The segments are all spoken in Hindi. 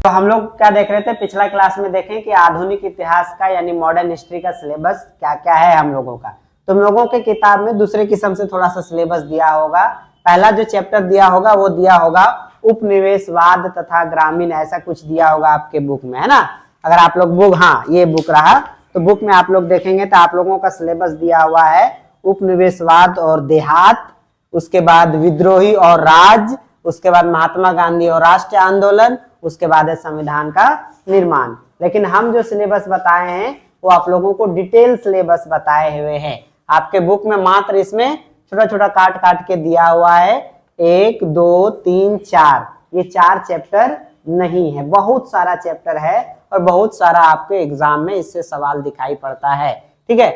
हम लोग क्या देख रहे थे पिछला क्लास में, देखें कि आधुनिक इतिहास का यानी मॉडर्न हिस्ट्री का सिलेबस क्या क्या है हम लोगों का। तुम लोगों के किताब में दूसरे किस्म से थोड़ा सा सिलेबस दिया होगा। पहला जो चैप्टर दिया होगा वो दिया होगा उपनिवेशवाद तथा ग्रामीण, ऐसा कुछ दिया होगा आपके बुक में, है ना। अगर आप लोग बुक, हाँ ये बुक रहा, तो बुक में आप लोग देखेंगे तो आप लोगों का सिलेबस दिया हुआ है उपनिवेशवाद और देहात, उसके बाद विद्रोही और राज, उसके बाद महात्मा गांधी और राष्ट्रीय आंदोलन, उसके बाद है संविधान का निर्माण। लेकिन हम जो सिलेबस बताए हैं वो आप लोगों को डिटेल सिलेबस बताए हुए हैं। आपके बुक में मात्र इसमें छोटा छोटा काट काट के दिया हुआ है, 1 2 3 4, ये 4 चैप्टर नहीं है, बहुत सारा चैप्टर है और बहुत सारा आपके एग्जाम में इससे सवाल दिखाई पड़ता है। ठीक है,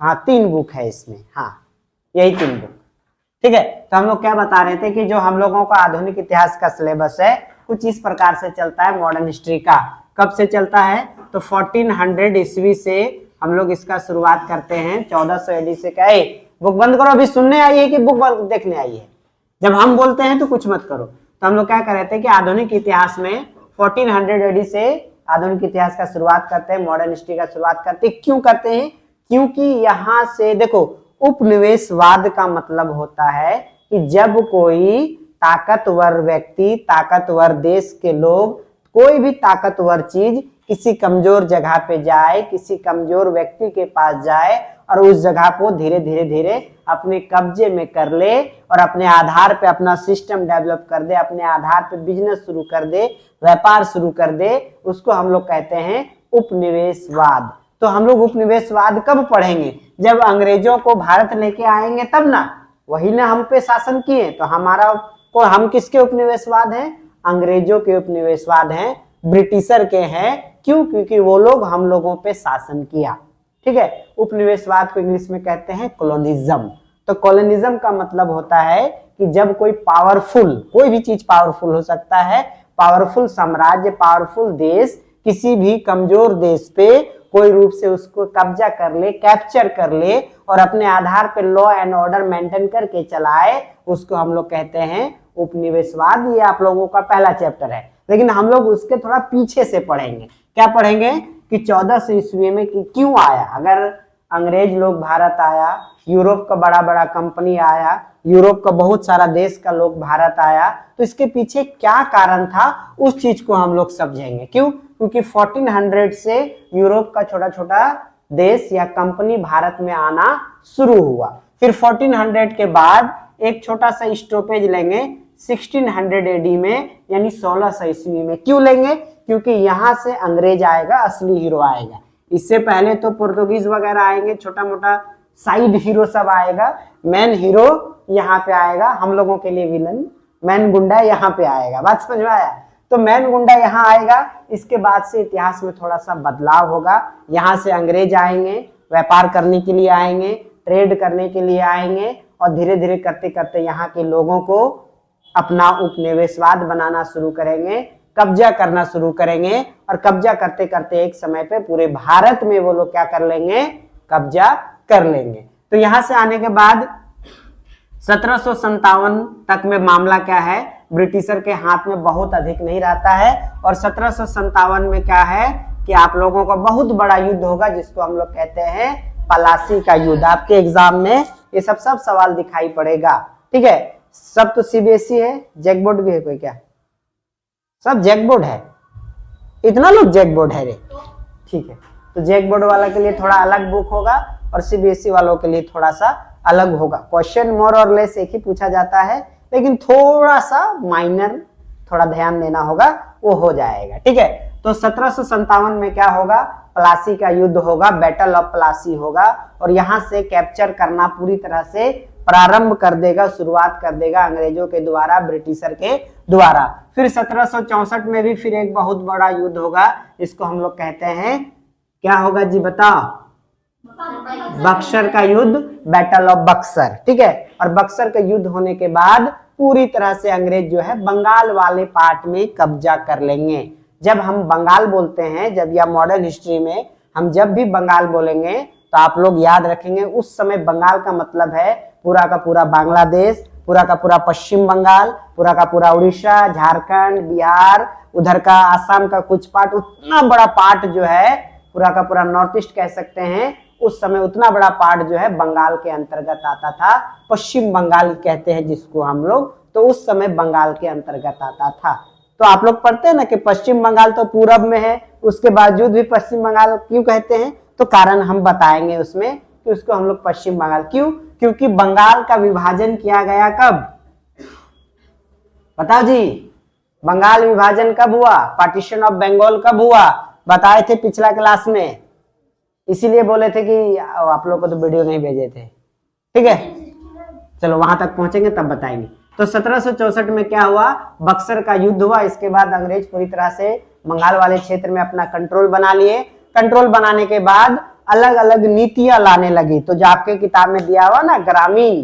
हाँ 3 बुक है इसमें, हाँ यही 3 बुक। ठीक है, तो हम लोग क्या बता रहे थे कि जो हम लोगों का आधुनिक इतिहास का सिलेबस है कुछ इस प्रकार से चलता है मॉडर्न हिस्ट्री का। कब से चलता है, तो 1400 ईस्वी से हम लोग इसका शुरुआत करते हैं। 1400 एडी से क्या है, बुक बंद करो, अभी सुनने आई है कि बुक देखने आई है। जब हम बोलते हैं तो कुछ मत करो। तो हम लोग क्या कर रहे थे कि आधुनिक इतिहास में 1400 एडी से आधुनिक इतिहास का शुरुआत करते हैं, मॉडर्न हिस्ट्री का शुरुआत करते हैं। क्यों करते हैं, क्योंकि यहाँ से देखो उपनिवेशवाद का मतलब होता है कि जब कोई ताकतवर व्यक्ति, ताकतवर देश के लोग, कोई भी ताकतवर चीज किसी कमजोर जगह पे जाए, किसी कमजोर व्यक्ति के पास जाए और उस जगह को धीरे धीरे धीरे अपने कब्जे में कर ले और अपने आधार पे अपना सिस्टम डेवलप कर दे, अपने आधार पे बिजनेस शुरू कर दे, व्यापार शुरू कर दे, उसको हम लोग कहते हैं उपनिवेशवाद। तो हम लोग उपनिवेशवाद कब पढ़ेंगे, जब अंग्रेजों को भारत लेके आएंगे तब ना, वही ने हम पे शासन किए। तो हमारा को हम किसके उपनिवेशवाद हैं, अंग्रेजों के उपनिवेशवाद हैं, ब्रिटिशर के हैं। क्यों, क्योंकि वो लोग हम लोगों पे शासन किया। ठीक है, उपनिवेशवाद को इंग्लिश में कहते हैं कॉलोनिज्म। तो कॉलोनिज्म का मतलब होता है कि जब कोई पावरफुल, कोई भी चीज पावरफुल हो सकता है, पावरफुल साम्राज्य, पावरफुल देश किसी भी कमजोर देश पे कोई रूप से उसको कब्जा कर ले, कैप्चर कर ले और अपने आधार पे लॉ एंड ऑर्डर मेंटेन करके चलाए, उसको हम लोग कहते हैं उपनिवेशवाद। ये आप लोगों का पहला चैप्टर है। लेकिन हम लोग उसके थोड़ा पीछे से पढ़ेंगे। क्या पढ़ेंगे कि 1400 ईस्वी में क्यों आया, अगर अंग्रेज लोग भारत आया, यूरोप का बड़ा बड़ा कंपनी आया, यूरोप का बहुत सारा देश का लोग भारत आया, तो इसके पीछे क्या कारण था, उस चीज को हम लोग समझेंगे। क्यों, क्योंकि 1400 से यूरोप का छोटा छोटा देश या कंपनी भारत में आना शुरू हुआ। फिर 1400 के बाद एक छोटा सा स्टॉपेज लेंगे 1600 एडी में, यानी 1600 ईस्वी में। क्यों लेंगे, क्योंकि यहां से अंग्रेज आएगा, असली हीरो आएगा। इससे पहले तो पुर्तगालीज वगैरह आएंगे, छोटा मोटा साइड हीरो सब आएगा, मेन हीरो यहाँ पे आएगा, हम लोगों के लिए विलन, मेन गुंडा यहाँ पे आएगा। बात समझ में आया, तो मेन गुंडा यहाँ आएगा। इसके बाद से इतिहास में थोड़ा सा बदलाव होगा। यहाँ से अंग्रेज आएंगे, व्यापार करने के लिए आएंगे, ट्रेड करने के लिए आएंगे और धीरे धीरे करते करते यहाँ के लोगों को अपना उपनिवेशवाद बनाना शुरू करेंगे, कब्जा करना शुरू करेंगे और कब्जा करते करते एक समय पे पूरे भारत में वो लोग क्या कर लेंगे, कब्जा कर लेंगे। तो यहाँ से आने के बाद 1757 तक में मामला क्या है, ब्रिटिशर के हाथ में बहुत अधिक नहीं रहता है और 1757 में क्या है कि आप लोगों का बहुत बड़ा युद्ध होगा जिसको हम लोग कहते हैं पलासी का युद्ध। आपके एग्जाम में ये सब सवाल दिखाई पड़ेगा। ठीक है, सब तो सीबीएसई है, जैक बोर्ड भी है कोई क्या, सब जैक बोर्ड है, इतना लोग जैक बोर्ड है रे। ठीक है, तो जैक बोर्ड वाला के लिए थोड़ा अलग बुक होगा और सीबीएसई वालों के लिए थोड़ा सा अलग होगा। क्वेश्चन मोर और लेस एक ही पूछा जाता है, लेकिन थोड़ा सा माइनर, थोड़ा ध्यान देना होगा, वो हो जाएगा। ठीक है, तो 1757 में क्या होगा, प्लासी का युद्ध होगा, बैटल ऑफ प्लासी होगा और यहाँ से कैप्चर करना पूरी तरह से प्रारंभ कर देगा, शुरुआत कर देगा अंग्रेजों के द्वारा, ब्रिटिशर के द्वारा। फिर 1764 में भी फिर एक बहुत बड़ा युद्ध होगा, इसको हम लोग कहते हैं, क्या होगा जी बताओ, बक्सर का युद्ध, बैटल ऑफ बक्सर। ठीक है, और बक्सर का युद्ध होने के बाद पूरी तरह से अंग्रेज जो है बंगाल वाले पार्ट में कब्जा कर लेंगे। जब हम बंगाल बोलते हैं, जब या मॉडर्न हिस्ट्री में हम जब भी बंगाल बोलेंगे तो आप लोग याद रखेंगे उस समय बंगाल का मतलब है पूरा का पूरा बांग्लादेश, पूरा का पूरा पश्चिम बंगाल, पूरा का पूरा उड़ीसा, झारखंड, बिहार, उधर का आसाम का कुछ पार्ट, उतना बड़ा पार्ट जो है पूरा का पूरा नॉर्थ ईस्ट कह सकते हैं, उस समय उतना बड़ा पार्ट जो है बंगाल के अंतर्गत आता था। पश्चिम बंगाल कहते हैं जिसको हम लोग, तो उस समय बंगाल के अंतर्गत आता था। तो आप लोग पढ़ते हैं ना कि पश्चिम बंगाल तो पूरब में है, उसके बावजूद भी पश्चिम बंगाल क्यों कहते हैं, तो कारण हम बताएंगे उसमें कि उसको हम लोग पश्चिम बंगाल क्यों, क्योंकि बंगाल का विभाजन किया गया कब, बताओ जी, बंगाल विभाजन कब हुआ, पार्टीशन ऑफ बंगाल कब हुआ, बताए थे पिछला क्लास में, इसीलिए बोले थे कि आप लोग को तो वीडियो नहीं भेजे थे, ठीक है, चलो वहां तक पहुंचेंगे तब बताएंगे। तो 1764 में क्या हुआ, बक्सर का युद्ध हुआ, इसके बाद अंग्रेज पूरी तरह से बंगाल वाले क्षेत्र में अपना कंट्रोल बना लिए। कंट्रोल बनाने के बाद अलग अलग नीतियां लाने लगी। तो जो आपके किताब में दिया हुआ ना ग्रामीण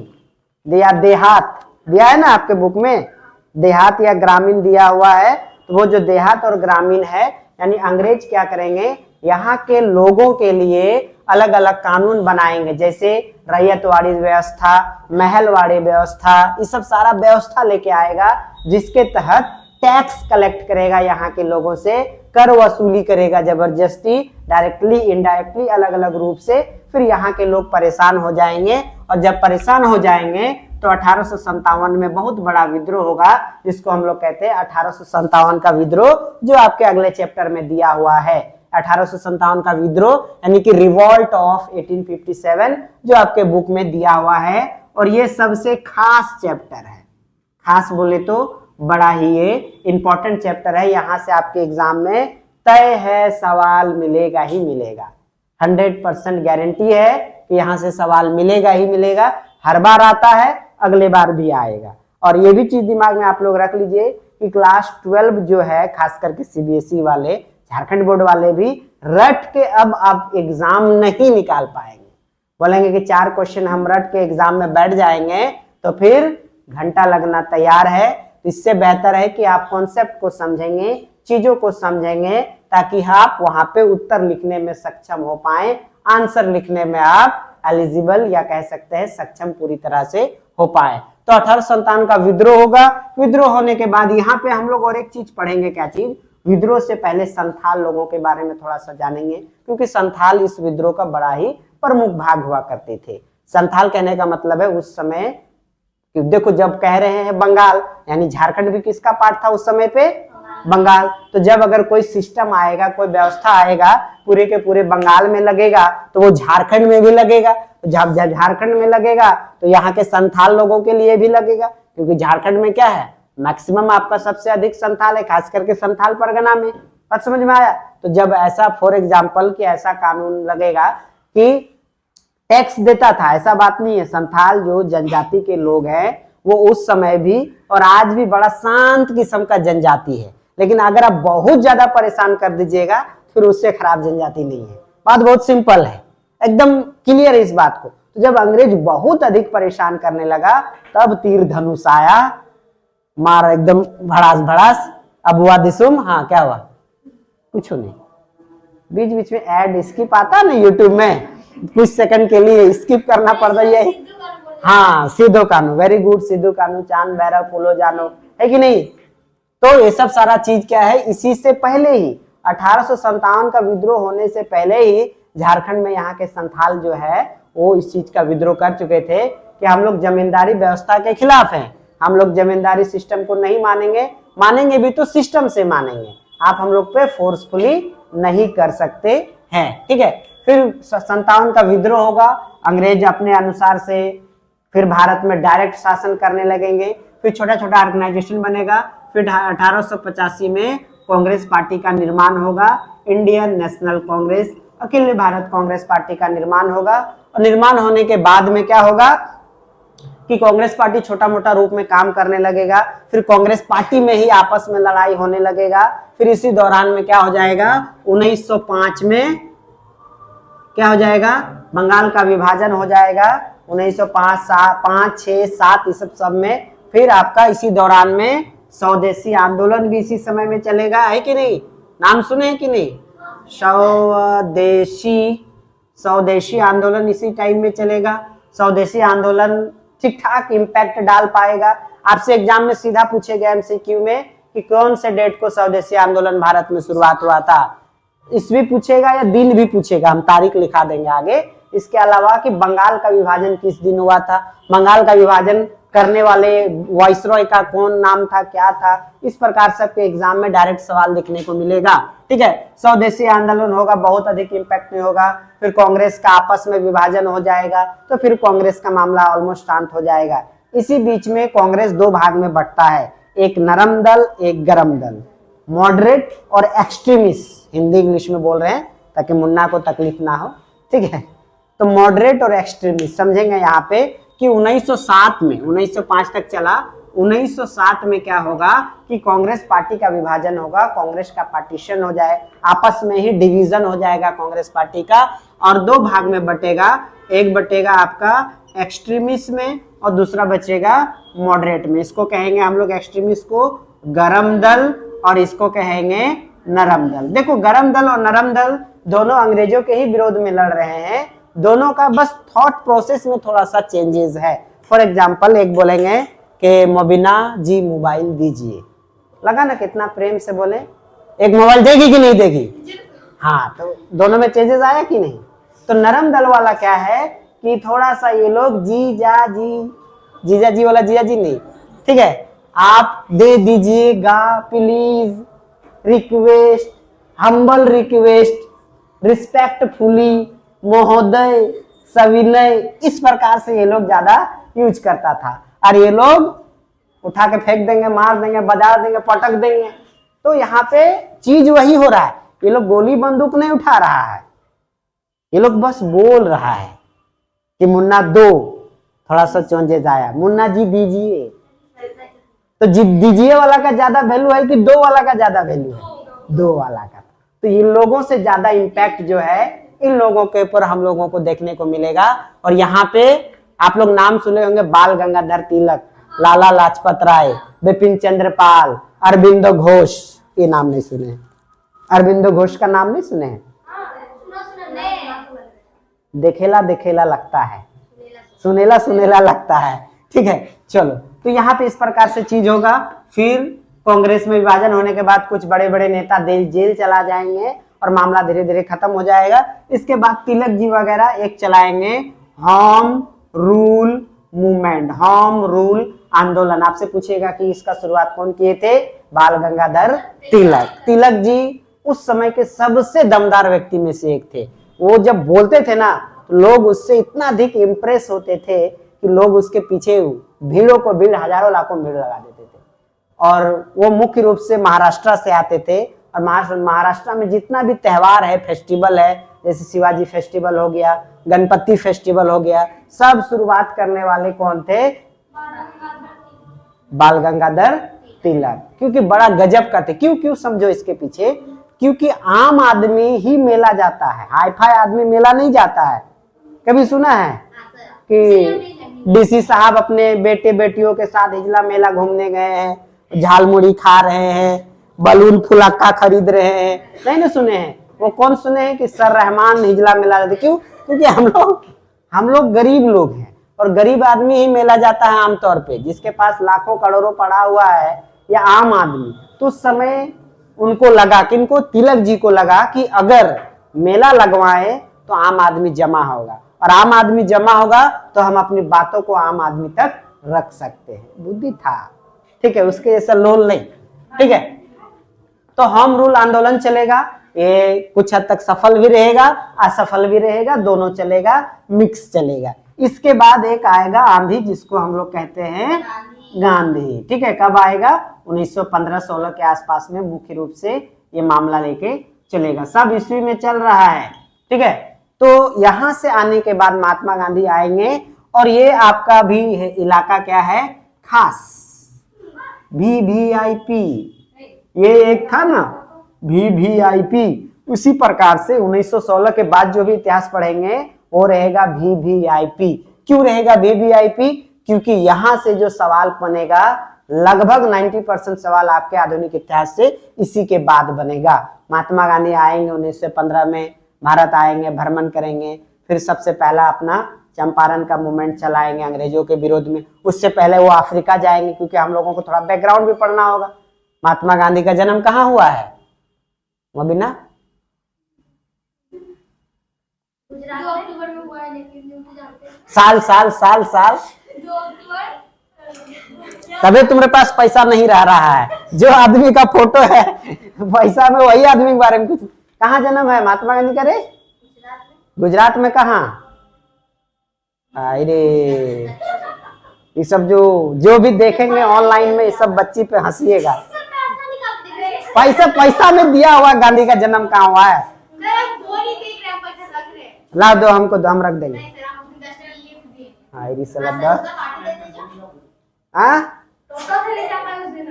दिया, देहात दिया है ना आपके बुक में, देहात या ग्रामीण दिया हुआ है, तो वो जो देहात और ग्रामीण है, यानी अंग्रेज क्या करेंगे, यहाँ के लोगों के लिए अलग अलग कानून बनाएंगे, जैसे रैयतवाड़ी व्यवस्था, महलवाड़ी व्यवस्था, ये सब सारा व्यवस्था लेके आएगा, जिसके तहत टैक्स कलेक्ट करेगा, यहाँ के लोगों से कर वसूली करेगा जबरदस्ती, डायरेक्टली इनडायरेक्टली अलग अलग रूप से। फिर यहाँ के लोग परेशान हो जाएंगे, और जब परेशान हो जाएंगे तो 1857 में बहुत बड़ा विद्रोह होगा, जिसको हम लोग कहते हैं 1857 का विद्रोह, जो आपके अगले चैप्टर में दिया हुआ है। 1857 का विद्रोह यानी कि रिवॉल्ट ऑफ 1857 जो आपके बुक में दिया हुआ है, और ये सबसे खास चैप्टर है। खास बोले तो बड़ा ही ये इंपॉर्टेंट चैप्टर है, यहाँ से आपके एग्जाम में तय है सवाल मिलेगा ही मिलेगा, 100% गारंटी है कि यहाँ से सवाल मिलेगा ही मिलेगा। हर बार आता है, अगले बार भी आएगा। और ये भी चीज दिमाग में आप लोग रख लीजिए कि क्लास 12 जो है, खास करके सीबीएसई वाले, झारखंड बोर्ड वाले भी रट के अब आप एग्जाम नहीं निकाल पाएंगे। बोलेंगे कि 4 क्वेश्चन हम रट के एग्जाम में बैठ जाएंगे तो फिर घंटा लगना तैयार है। इससे बेहतर है कि आप कॉन्सेप्ट को समझेंगे, चीजों को समझेंगे, ताकि आप वहां पे उत्तर लिखने में सक्षम हो पाए, आंसर लिखने में आप एलिजिबल या कह सकते हैं सक्षम पूरी तरह से हो पाए। तो 1857 का विद्रोह होगा। विद्रोह होने के बाद यहाँ पे हम लोग और एक चीज पढ़ेंगे, क्या चीज, विद्रोह से पहले संथाल लोगों के बारे में थोड़ा सा जानेंगे, क्योंकि संथाल इस विद्रोह का बड़ा ही प्रमुख भाग हुआ करते थे। संथाल कहने का मतलब है उस समय, देखो जब कह रहे हैं बंगाल, यानी झारखंड भी किसका पार्ट था उस समय पे, बंगाल। तो जब अगर कोई सिस्टम आएगा, कोई व्यवस्था आएगा, पूरे के पूरे बंगाल में लगेगा, तो वो झारखंड में भी लगेगा। जब झारखंड में लगेगा तो यहाँ के संथाल लोगों के लिए भी लगेगा, क्योंकि झारखंड में क्या है, मैक्सिमम आपका सबसे अधिक संथाल है, खास करके संथाल परगना में। बात समझ में आया। तो जब ऐसा फॉर एग्जाम्पल कि ऐसा कानून लगेगा कि टैक्स देता था, ऐसा बात नहीं है, संथाल जो जनजाति के लोग हैं वो उस समय भी और आज भी बड़ा शांत किस्म का जनजाति है, लेकिन अगर आप बहुत ज्यादा परेशान कर दीजिएगा फिर उससे खराब जनजाति नहीं है। बात बहुत सिंपल है, एकदम क्लियर है इस बात को। तो जब अंग्रेज बहुत अधिक परेशान करने लगा, तब तीर धनुष आया, मार एकदम भड़ास भड़ास, अब हुआ दिसुम। हाँ क्या हुआ, कुछ नहीं, बीच बीच में ऐड स्किप आता ना यूट्यूब में, कुछ सेकंड के लिए स्किप करना पड़ता है। हाँ सिद्धू कानू, वेरी गुड, सिद्धू कानू, चांद भैरव फूलो जानो, है कि नहीं। तो ये सब सारा चीज क्या है, इसी से पहले ही 1857 का विद्रोह होने से पहले ही झारखंड में यहाँ के संथाल जो है वो इस चीज का विद्रोह कर चुके थे कि हम लोग जमींदारी व्यवस्था के खिलाफ हैं, हम लोग जमींदारी सिस्टम को नहीं मानेंगे, मानेंगे भी तो सिस्टम से मानेंगे, आप हम लोग पे फोर्सफुली नहीं कर सकते हैं, ठीक है। फिर 57 का विद्रोह होगा, अंग्रेज अपने अनुसार से फिर भारत में डायरेक्ट शासन करने लगेंगे, फिर छोटा छोटा ऑर्गेनाइजेशन बनेगा। फिर 1885 में कांग्रेस पार्टी का निर्माण होगा, इंडियन नेशनल कांग्रेस, अखिल भारत कांग्रेस पार्टी का निर्माण होगा। और निर्माण होने के बाद में क्या होगा कि कांग्रेस पार्टी छोटा मोटा रूप में काम करने लगेगा, फिर कांग्रेस पार्टी में ही आपस में लड़ाई होने लगेगा। फिर इसी दौरान में क्या हो जाएगा, 1905 में क्या हो जाएगा, बंगाल का विभाजन हो जाएगा 1905, 5, 6, 7 इस सब में। फिर आपका इसी दौरान में स्वदेशी आंदोलन भी इसी समय में चलेगा, है कि नहीं, नाम सुने हैं कि नहीं, स्वदेशी आंदोलन इसी टाइम में चलेगा। स्वदेशी आंदोलन ठीक ठाक इम्पैक्ट डाल पाएगा। आपसे एग्जाम में सीधा पूछेगा एमसीक्यू में कि कौन से डेट को स्वदेशी आंदोलन भारत में शुरुआत हुआ था, ईस्वी पूछेगा या दिन भी पूछेगा, हम तारीख लिखा देंगे आगे। इसके अलावा कि बंगाल का विभाजन किस दिन हुआ था, बंगाल का विभाजन करने वाले वाइसरॉय का कौन नाम था, क्या था, इस प्रकार से आपके एग्जाम में डायरेक्ट सवाल देखने को मिलेगा। ठीक है, स्वदेशी आंदोलन होगा, बहुत अधिक इम्पैक्ट नहीं होगा, फिर कांग्रेस का आपस में विभाजन हो जाएगा, तो फिर कांग्रेस का मामला ऑलमोस्ट शांत हो जाएगा। इसी बीच में कांग्रेस दो भाग में बंटता है, एक नरम दल, एक गरम दल, मॉडरेट और एक्सट्रीमिस्ट, हिंदी इंग्लिश में बोल रहे हैं ताकि मुन्ना को तकलीफ ना हो। ठीक है, तो मॉडरेट और एक्सट्रीमिस्ट समझेंगे यहाँ पे कि 1907 में, 1905 तक चला, 1907 में क्या होगा कि कांग्रेस पार्टी का विभाजन होगा, कांग्रेस का पार्टीशन हो जाए, आपस में ही डिवीजन हो जाएगा कांग्रेस पार्टी का, और दो भाग में बटेगा, एक बटेगा आपका एक्सट्रीमिस्ट में और दूसरा बचेगा मॉडरेट में। इसको कहेंगे हम लोग एक्सट्रीमिस्ट को गरम दल और इसको कहेंगे नरम दल। देखो गरम दल और नरम दल दोनों अंग्रेजों के ही विरोध में लड़ रहे हैं, दोनों का बस थॉट प्रोसेस में थोड़ा सा चेंजेस है। फॉर एग्जांपल एक बोलेंगे कि मोबिना जी मोबाइल दीजिए, लगा ना कितना प्रेम से बोले, एक मोबाइल देगी कि नहीं देगी, हाँ, तो दोनों में चेंजेस आया कि नहीं। तो नरम दल वाला क्या है कि थोड़ा सा ये लोग जीजा जी वाला जीजा जी नहीं, ठीक है, आप दे दीजिएगा please, request, humble request, respectfully, महोदय, सविनय, इस प्रकार से ये लोग ज्यादा यूज करता था। और ये लोग उठा के फेंक देंगे, मार देंगे, बजा देंगे, पटक देंगे। तो यहाँ पे चीज वही हो रहा है, ये लोग गोली बंदूक नहीं उठा रहा है, ये लोग बस बोल रहा है कि मुन्ना दो, थोड़ा सा चेंजेस आया, मुन्ना जी दीजिए, तो जी दीजिए वाला का ज्यादा वैल्यू है कि दो वाला का ज्यादा वैल्यू है, दो वाला का। तो इन लोगों से ज्यादा इंपैक्ट जो है इन लोगों के ऊपर हम लोगों को देखने को मिलेगा। और यहाँ पे आप लोग नाम सुने होंगे, बाल गंगाधर तिलक, लाला लाजपत राय, बिपिन चंद्र पाल, अरविंदो घोष, ये नाम नहीं सुने, अरविंदो घोष का नाम नहीं सुने हैं, देखेला देखेला लगता है, सुनेला सुनेला लगता है। ठीक है, चलो, तो यहाँ पे इस प्रकार से चीज होगा। फिर कांग्रेस में विभाजन होने के बाद कुछ बड़े बड़े नेता जेल चला जाएंगे और मामला धीरे धीरे खत्म हो जाएगा। इसके बाद तिलक जी वगैरह एक चलाएंगे home rule movement, home rule आंदोलन। आपसे पूछेगा कि इसका शुरुआत कौन किए थे, बाल गंगाधर तिलक। तिलक जी उस समय के सबसे दमदार व्यक्ति में से एक थे। वो जब बोलते थे ना तो लोग उससे इतना अधिक इम्प्रेस होते थे कि लोग उसके पीछे भीड़ों को भीड़, हजारों लाखों भीड़ लगा देते थे। और वो मुख्य रूप से महाराष्ट्र से आते थे, और महाराष्ट्र में जितना भी त्योहार है, फेस्टिवल है, जैसे शिवाजी फेस्टिवल हो गया, गणपति फेस्टिवल हो गया, सब शुरुआत करने वाले कौन थे, बाल गंगाधर तिलक। क्योंकि बड़ा गजब का थे। क्यों समझो इसके पीछे, क्योंकि आम आदमी ही मेला जाता है, हाईफाई आदमी मेला नहीं जाता है। कभी सुना है कि डीसी साहब अपने बेटे बेटियों के साथ हिजला मेला घूमने गए हैं, झालमुड़ी खा रहे हैं, बलून फुलक्का खरीद रहे हैं, नहीं ना सुने हैं। वो कौन सुने हैं कि सर रहमान हिजला मेला जाते। क्यों? क्योंकि हम लोग गरीब लोग हैं, और गरीब आदमी ही मेला जाता है आमतौर पे, जिसके पास लाखों करोड़ों पड़ा हुआ है, या आम आदमी। तो उस समय उनको लगा, किनको, तिलक जी को लगा कि अगर मेला लगवाए तो आम आदमी जमा होगा, और आम आदमी जमा होगा तो हम अपनी बातों को आम आदमी तक रख सकते हैं। बुद्धि था, ठीक है, उसके जैसा लोल नहीं। ठीक है, तो होम रूल आंदोलन चलेगा, ये कुछ हद तक सफल भी रहेगा, असफल भी रहेगा, दोनों चलेगा, मिक्स चलेगा। इसके बाद एक आएगा आंधी, जिसको हम लोग कहते हैं गांधी। ठीक है, कब आएगा, 1915-16 के आसपास में मुख्य रूप से ये मामला लेके चलेगा। सब ईस्वी में चल रहा है। ठीक है, तो यहां से आने के बाद महात्मा गांधी आएंगे, और ये आपका भी इलाका क्या है, खास, VVIP, ये एक था ना VVIP। उसी प्रकार से 1916 के बाद जो भी इतिहास पढ़ेंगे वो रहेगा VVIP। क्यों रहेगा VVIP? क्योंकि यहां से जो सवाल बनेगा, लगभग 90% सवाल आपके आधुनिक इतिहास से इसी के बाद बनेगा। महात्मा गांधी आएंगे 1915 में, भारत आएंगे, भ्रमण करेंगे, फिर सबसे पहला अपना चंपारण का मूवमेंट चलाएंगे अंग्रेजों के विरोध में। उससे पहले वो अफ्रीका जाएंगे, क्योंकि हम लोगों को थोड़ा बैकग्राउंड भी पढ़ना होगा। महात्मा गांधी का जन्म कहाँ हुआ है मबीना? 2 अक्टूबर में हुआ है, लेकिन नहीं जानते। साल 2 अक्टूबर। तभी तुम्हारे पास पैसा नहीं रह रहा है। जो आदमी का फोटो है पैसा में, वही आदमी के बारे में कुछ। कहाँ जन्म है महात्मा गांधी का रे? गुजरात में। कहाँ? अरे ये सब जो भी देखेंगे ऑनलाइन में, ये सब बच्ची पे हंसीएगा। पैसा में दिया हुआ गांधी का जन्म कहाँ हुआ है? ला दो हमको, हम रख देंगे।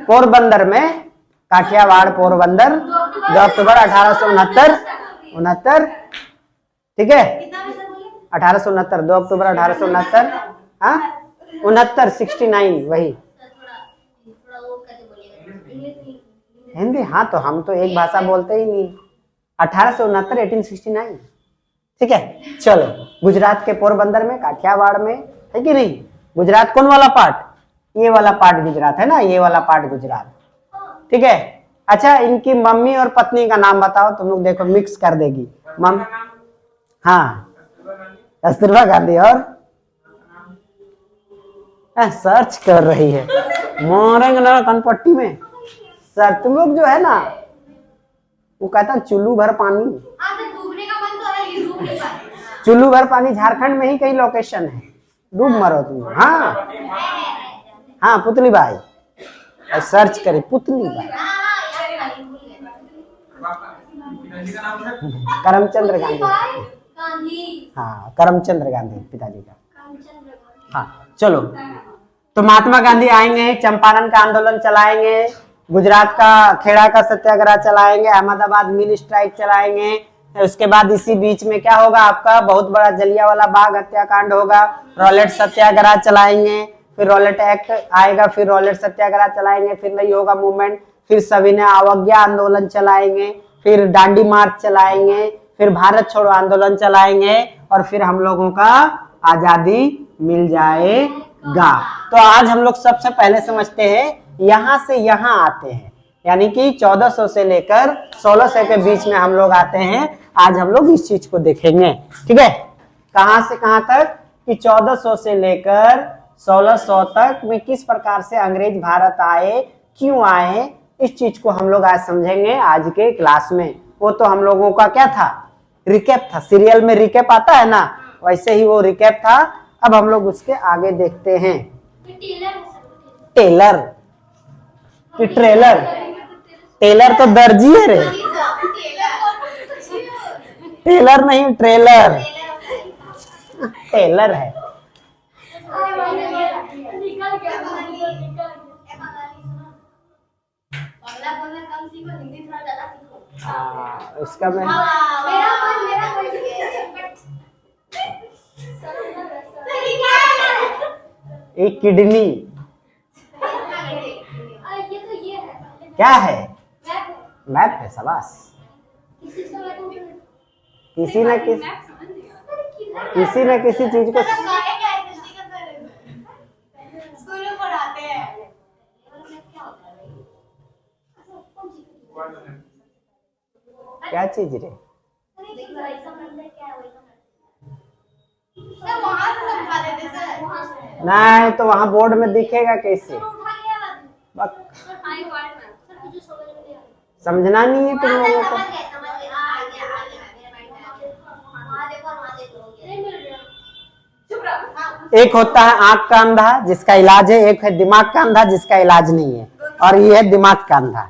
पोरबंदर में, काठियावाड़ पोरबंदर, 2 अक्टूबर 1869। ठीक है, 1869, 2 अक्टूबर 1869। हाँ 69 वही हिंदी। हाँ तो हम तो एक भाषा बोलते ही नहीं। 1869, 1869। ठीक है, चलो। गुजरात के पोरबंदर में, काठियावाड़ में, है कि नहीं? गुजरात कौन वाला पार्ट? ये वाला पार्ट गुजरात है ना, ये वाला पार्ट गुजरात। ठीक है। अच्छा, इनकी मम्मी और पत्नी का नाम बताओ। तुम लोग देखो मिक्स कर देगी। हाँ, कस्तूरबा गांधी। और सर्च कर रही है, मारेंगे ना कनपट्टी में सर। तुम लोग जो है ना, वो कहता चुल्लू भर पानी। चुल्लू भर पानी झारखंड में ही कई लोकेशन है, डूब मरो तुम। हाँ हाँ, पुतली बाई। सर्च करे पुतली बाई। करमचंद्र गांधी। हाँ, करमचंद्र गांधी पिताजी का। हाँ चलो, तो महात्मा गांधी आएंगे, चंपारण का आंदोलन चलाएंगे, गुजरात का खेड़ा का सत्याग्रह चलाएंगे, अहमदाबाद मिल स्ट्राइक चलाएंगे। उसके बाद इसी बीच में क्या होगा आपका, बहुत बड़ा जलियांवाला बाग हत्याकांड होगा। रॉलेट सत्याग्रह चलाएंगे, फिर रॉलेट एक्ट आएगा, फिर रॉलेट सत्याग्रह चलाएंगे, फिर नहीं होगा मूवमेंट, फिर सविनय अवज्ञा आंदोलन चलाएंगे, फिर दांडी मार्च चलाएंगे, फिर भारत छोड़ो आंदोलन चलाएंगे, और फिर हम लोगों का आजादी मिल जाएगा। तो आज हम लोग सबसे पहले समझते हैं, यहां से यहां आते हैं, यानी कि 1400 से लेकर 1600 के बीच में हम लोग आते हैं। आज हम लोग इस चीज को देखेंगे। ठीक है, कहां से कहां तक कि 1400 से लेकर 1600 तक में किस प्रकार से अंग्रेज भारत आए, क्यों आए, इस चीज को हम लोग आज समझेंगे आज के क्लास में। वो तो हम लोगों का क्या था, रिकैप था। सीरियल में रिकैप आता है ना, वैसे ही वो रिकैप था। अब हम लोग उसके आगे देखते हैं। टेलर कि ट्रेलर? टेलर तो दर्जी है रे, टेलर नहीं ट्रेलर। टेलर है। इसका मैं एक किडनी क्या है? मैप है। शाबाश। किसी न किसी चीज को क्या चीज रे? नहीं तो वहां बोर्ड में दिखेगा कैसे? समझना नहीं है तुम लोगों को। एक होता है आंख का अंधा जिसका इलाज है, एक है दिमाग का अंधा जिसका इलाज नहीं है, और ये है दिमाग का अंधा।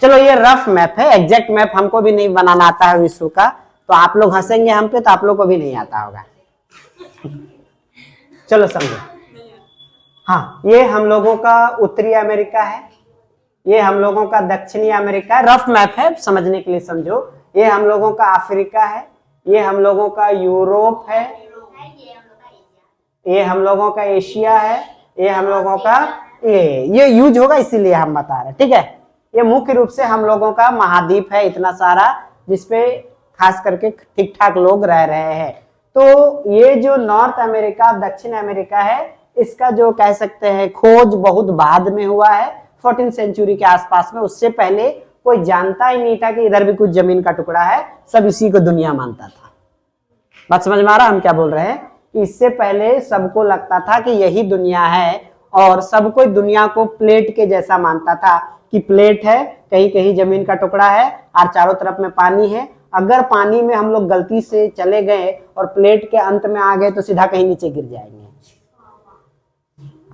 चलो ये रफ मैप है, एग्जैक्ट मैप हमको भी नहीं बनाना आता है विश्व का, तो आप लोग हंसेंगे हम पे, तो आप लोग को भी नहीं आता होगा। चलो समझो। हाँ, ये हम लोगों का उत्तरी अमेरिका है, ये हम लोगों का दक्षिणी अमेरिका है। रफ मैप है, समझने के लिए समझो। ये हम लोगों का अफ्रीका है, ये हम लोगों का यूरोप है, ये हम लोगों का एशिया है, ये हम लोगों का ये यूज होगा इसीलिए हम बता रहे हैं। ठीक है, ये मुख्य रूप से हम लोगों का महाद्वीप है इतना सारा, जिसपे खास करके ठीक ठाक लोग रह रहे हैं। तो ये जो नॉर्थ अमेरिका, दक्षिण अमेरिका है, इसका जो कह सकते हैं खोज बहुत बाद में हुआ है, 14th सेंचुरी के आसपास में। उससे पहले कोई जानता ही नहीं था कि इधर भी कुछ जमीन का टुकड़ा है, सब इसी को दुनिया मानता था। बात समझ में आ रहा हम क्या बोल रहे हैं? इससे पहले सबको लगता था कि यही दुनिया है, और सब कोई दुनिया को प्लेट के जैसा मानता था कि प्लेट है, कहीं कहीं जमीन का टुकड़ा है और चारों तरफ में पानी है। अगर पानी में हम लोग गलती से चले गए और प्लेट के अंत में आ गए तो सीधा कहीं नीचे गिर जाएंगे।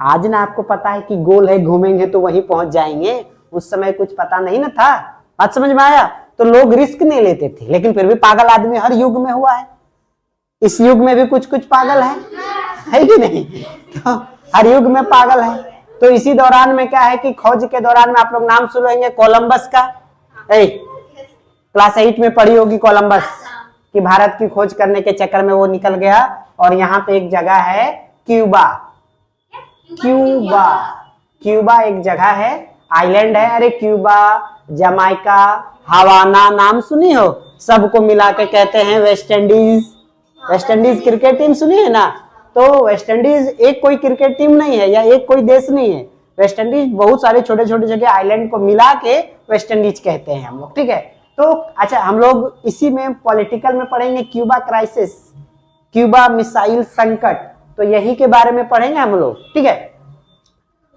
आज ना आपको पता है कि गोल है, घूमेंगे तो वहीं पहुंच जाएंगे। उस समय कुछ पता नहीं ना था। बात समझ में आया? तो लोग रिस्क नहीं लेते थे, लेकिन फिर भी पागल आदमी हर युग में हुआ है। इस युग में भी कुछ कुछ पागल है कि नहीं? तो हर युग में पागल है। तो इसी दौरान में क्या है कि खोज के दौरान में आप लोग नाम सुनेंगे कोलंबस का। क्लास 8 में पढ़ी होगी कोलंबस, कि भारत की खोज करने के चक्कर में वो निकल गया। और यहाँ पे एक जगह है क्यूबा। क्यूबा, क्यूबा एक जगह है, आइलैंड है। अरे क्यूबा, जमाइका, हवाना नाम सुनी हो? सबको मिला के कहते हैं West Indies. West Indies cricket team सुनी है ना? तो वेस्ट इंडीज एक कोई क्रिकेट टीम नहीं है या एक कोई देश नहीं है। वेस्ट इंडीज बहुत सारे छोटे छोटे जगह आइलैंड को मिला के वेस्ट इंडीज कहते हैं हम लोग, ठीक है? तो अच्छा, हम लोग इसी में पॉलिटिकल में पढ़ेंगे क्यूबा क्राइसिस, क्यूबा मिसाइल संकट, तो यही के बारे में पढ़ेंगे हम लोग, ठीक है?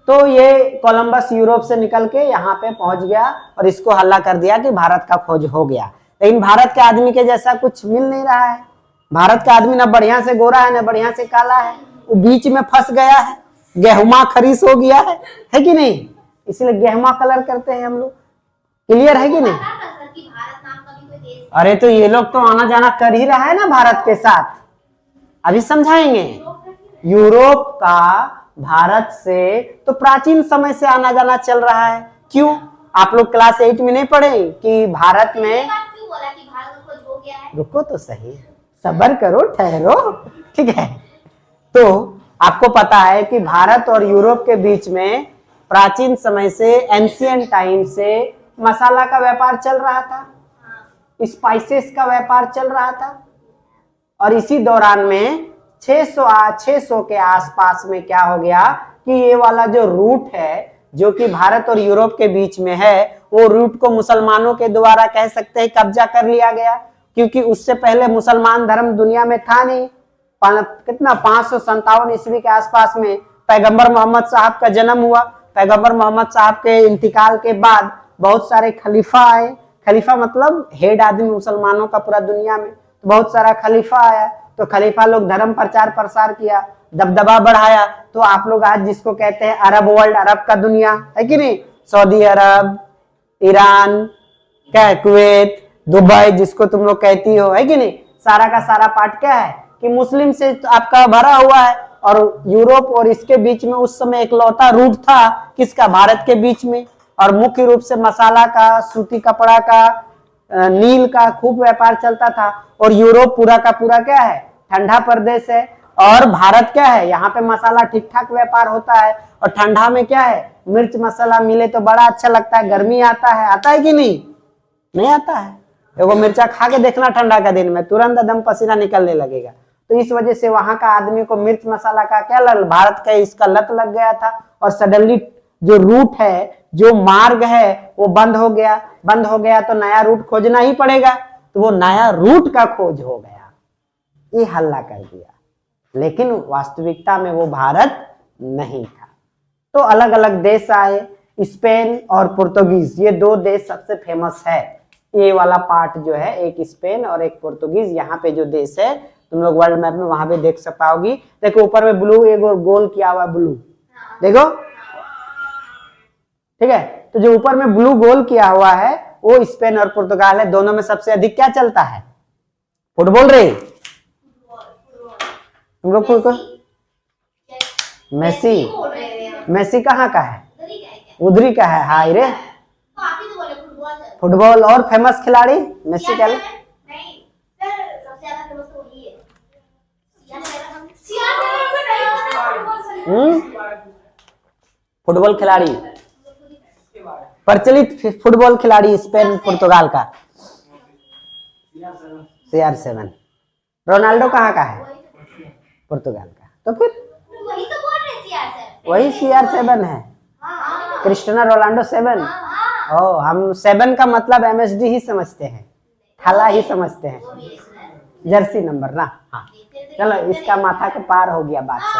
तो ये कोलंबस यूरोप से निकल के यहाँ पे पहुंच गया और इसको हल्ला कर दिया कि भारत का खोज हो गया। लेकिन भारत के आदमी के जैसा कुछ मिल नहीं रहा है। भारत का आदमी ना बढ़िया से गोरा है ना बढ़िया से काला है, वो बीच में फंस गया है, गेहुमा खरीस हो गया है कि नहीं? इसलिए गेहुमा कलर करते हैं हम लोग। क्लियर है कि नहीं? अरे तो ये लोग तो आना जाना कर ही रहा है ना भारत के साथ, अभी समझाएंगे। यूरोप का भारत से तो प्राचीन समय से आना जाना चल रहा है। क्यों? आप लोग क्लास 8 में नहीं पढ़े कि भारत में, क्यों बोला कि भारत में खोज हो गया है? रुको तो सही, सब्र करो, ठहरो, ठीक है? तो आपको पता है कि भारत और यूरोप के बीच में प्राचीन समय से, एंशिएंट टाइम से मसाला का व्यापार चल रहा था, स्पाइसेस का व्यापार चल रहा था। और इसी दौरान में 600 के आसपास में क्या हो गया कि ये वाला जो रूट है जो कि भारत और यूरोप के बीच में है, वो रूट को मुसलमानों के द्वारा कह सकते हैं कब्जा कर लिया गया। क्योंकि उससे पहले मुसलमान धर्म दुनिया में था नहीं। कितना 557 ईस्वी के आसपास में पैगंबर मोहम्मद साहब का जन्म हुआ। पैगंबर मोहम्मद साहब के इंतकाल के बाद बहुत सारे खलीफा आए। खलीफा मतलब हेड आदमी मुसलमानों का पूरा दुनिया में, तो बहुत सारा खलीफा आया। तो खलीफा लोग धर्म प्रचार प्रसार किया, दबदबा बढ़ाया। तो आप लोग आज जिसको कहते हैं अरब वर्ल्ड, अरब का दुनिया है कि नहीं, सऊदी अरब, ईरान, क्या कुवैत, दुबई जिसको तुम लोग कहती हो, है कि नहीं, सारा का सारा पार्ट क्या है कि मुस्लिम से आपका भरा हुआ है। और यूरोप और इसके बीच में उस समय एक लौता रूट था किसका, भारत के बीच में। और मुख्य रूप से मसाला का, सूती कपड़ा का, नील का खूब व्यापार चलता था। और यूरोप पूरा का पूरा क्या है, ठंडा प्रदेश है। और भारत क्या है, यहाँ पे मसाला ठीक ठाक व्यापार होता है। और ठंडा में क्या है, मिर्च मसाला मिले तो बड़ा अच्छा लगता है, गर्मी आता है कि नहीं आता है? वो मिर्चा खा के देखना ठंडा का दिन में, तुरंत एकदम पसीना निकलने लगेगा। तो इस वजह से वहां का आदमी को मिर्च मसाला का क्या भारत का इसका लत लग गया था। और सडनली जो रूट है, जो मार्ग है, वो बंद हो गया तो नया रूट खोजना ही पड़ेगा। तो वो नया रूट का खोज हो गया, ये हल्ला कर दिया। लेकिन वास्तविकता में वो भारत नहीं था। तो अलग अलग देश आए, स्पेन और पुर्तगीज, ये दो देश सबसे फेमस है। ये वाला पार्ट जो है, एक स्पेन और एक पुर्तगीज, यहाँ पे जो देश है तुम लोग वर्ल्ड मैप में वहां पे देख सक पाओगी। देखो ऊपर में ब्लू एक गोल किया हुआ है, ब्लू देखो, ठीक है? तो जो ऊपर में ब्लू गोल किया हुआ है वो स्पेन और पुर्तगाल है। दोनों में सबसे अधिक क्या चलता है, फुटबॉल रे। तुम लोग को मेसी कहाँ का है, उधरी का है। हाय रे, फुटबॉल और फेमस खिलाड़ी मेसी का फुटबॉल खिलाड़ी, प्रचलित फुटबॉल खिलाड़ी स्पेन पुर्तगाल का CR7। रोनाल्डो कहाँ का है? पुर्तगाल का। तो फिर वही तो बोल रहे थे यार सर। वही CR7 है। हाँ क्रिस्टियानो रोनाल्डो 7। ओ, हम 7 का मतलब MSD ही समझते हैं, थाला ही समझते हैं, जर्सी नंबर ना। हाँ चलो, इसका माथा के पार हो गया बात से।